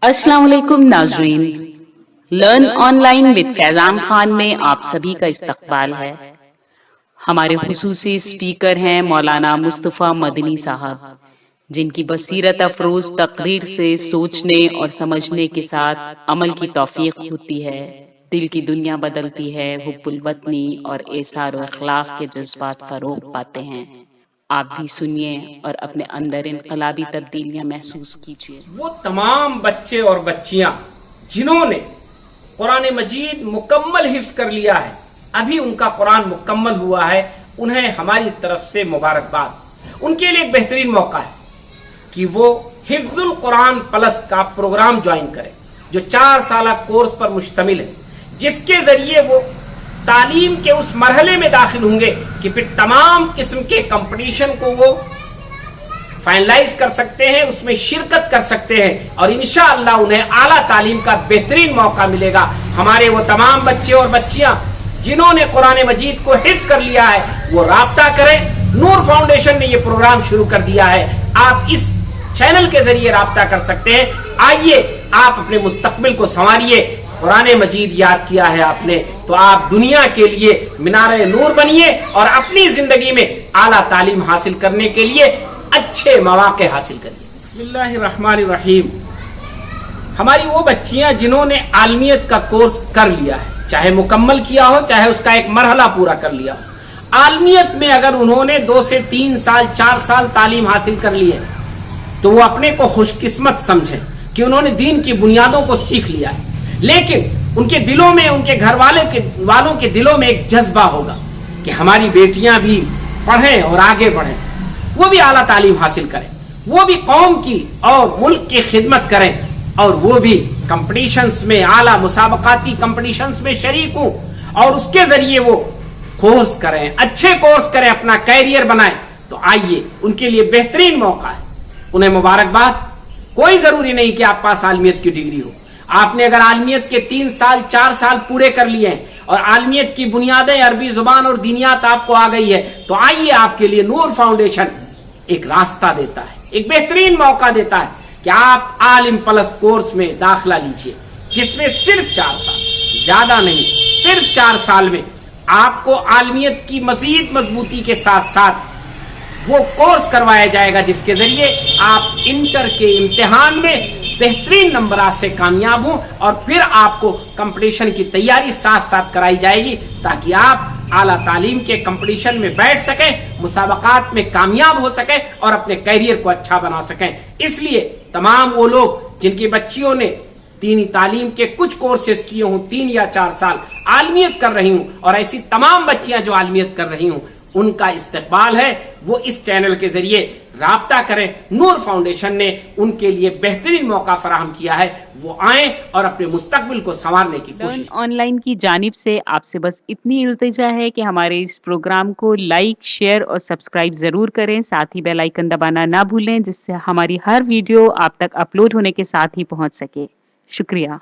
अस्सलाम वालेकुम नाजरीन। Learn online with Faizan Khan में आप सभी का इस्तकबाल है। हमारे खुसूसी स्पीकर हैं मौलाना मुस्तफ़ा मदनी साहब, जिनकी बसीरत अफरोज तकरीर से सोचने और समझने के साथ अमल की तौफीक होती है, दिल की दुनिया बदलती है, हुब्बुल वतनी और एसार व अखलाक के जज्बात फरोग पाते हैं। आप भी सुनिए और अपने अंदर इनकलाबी तब्दीलियां महसूस कीजिए। वो तमाम बच्चे और बच्चियां जिन्होंने कुरान मजीद मुकम्मल हिफ्ज कर लिया है, अभी उनका कुरान मुकम्मल हुआ है, उन्हें हमारी तरफ से मुबारकबाद। उनके लिए एक बेहतरीन मौका है कि वो हिफ्जुल कुरान प्लस का प्रोग्राम ज्वाइन करें, जो 4 साल कोर्स पर मुश्तमिल है, जिसके जरिए वो तालीम के उस मरहले में दाखिल होंगे कि फिर तमाम किस्म के कंपटीशन को वो फाइनलाइज कर सकते हैं, उसमें शिरकत कर सकते हैं और इंशाअल्लाह उन्हें आला तालीम का बेहतरीन मौका मिलेगा। हमारे वो तमाम बच्चे और बच्चियां जिन्होंने कुरान मजीद को हिफ्ज कर लिया है, वो राब्ता करें। नूर फाउंडेशन ने ये प्रोग्राम शुरू कर दिया है, आप इस चैनल के जरिए राब्ता कर सकते हैं। आइए आप अपने मुस्तकबिल को संवारिए। कुरान मजीद याद किया है आपने तो आप दुनिया के लिए मीनारे नूर बनिए और अपनी जिंदगी में आला तालीम हासिल करने के लिए अच्छे मौके हासिल करिए। बिस्मिल्लाहिर्रहमानिर्रहीम। हमारी वो बच्चियां जिन्होंने आलमियत का कोर्स कर लिया है, चाहे मुकम्मल किया हो, चाहे उसका एक मरहला पूरा कर लिया हो। आलमियत में अगर उन्होंने 2 से 3 साल 4 साल तालीम हासिल कर ली है तो वो अपने को खुशकिस्मत समझें कि उन्होंने दीन की बुनियादों को सीख लिया है। लेकिन उनके दिलों में, उनके घर वालों के दिलों में एक जज्बा होगा कि हमारी बेटियां भी पढ़ें और आगे बढ़ें, वो भी आला तालीम हासिल करें, वो भी कौम की और मुल्क की खिदमत करें और वो भी कंपटीशंस में, आला मुसाबकाती कंपटीशंस में शरीक हों और उसके जरिए वो कोर्स करें, अच्छे कोर्स करें, अपना कैरियर बनाएं। तो आइए, उनके लिए बेहतरीन मौका है, उन्हें मुबारकबाद। कोई जरूरी नहीं कि आप पास आलमियत की डिग्री हो। आपने अगर आलमियत के 3 साल 4 साल पूरे कर लिए हैं और आलमियत की बुनियादें, अरबी जुबान और दीनियात आपको आ गई है, तो आइए, आपके लिए नूर फाउंडेशन एक रास्ता देता है, एक बेहतरीन मौका देता है कि आप आलिम प्लस कोर्स में दाखिला लीजिए, जिसमें सिर्फ 4 साल, ज्यादा नहीं, सिर्फ 4 साल में आपको आलमियत की मजीद मजबूती के साथ साथ वो कोर्स करवाया जाएगा, जिसके जरिए आप इंटर के इम्तिहान में बेहतरीन नंबरात से कामयाब हों और फिर आपको कंपटीशन की तैयारी साथ साथ कराई जाएगी, ताकि आप आला तालीम के कंपटीशन में बैठ सकें, मुसाबकात में कामयाब हो सकें और अपने कैरियर को अच्छा बना सकें। इसलिए तमाम वो लोग जिनकी बच्चियों ने दीनी तालीम के कुछ कोर्सेज किए हों, 3 या 4 साल आलमियत कर रही हूँ, और ऐसी तमाम बच्चियां जो आलमियत कर रही हूँ, उनका इस्तकबाल है, वो इस चैनल के जरिए राब्ता करें। नूर फाउंडेशन ने उनके लिए बेहतरीन मौका फराहम किया है, वो आएं और अपने मुस्तकबिल को संवारने की कोशिश। ऑनलाइन की जानिब से आपसे बस इतनी इल्तिजा है कि हमारे इस प्रोग्राम को लाइक, शेयर और सब्सक्राइब जरूर करें। साथ ही बेल आइकन दबाना ना भूलें, जिससे हमारी हर वीडियो आप तक अपलोड होने के साथ ही पहुंच सके। शुक्रिया।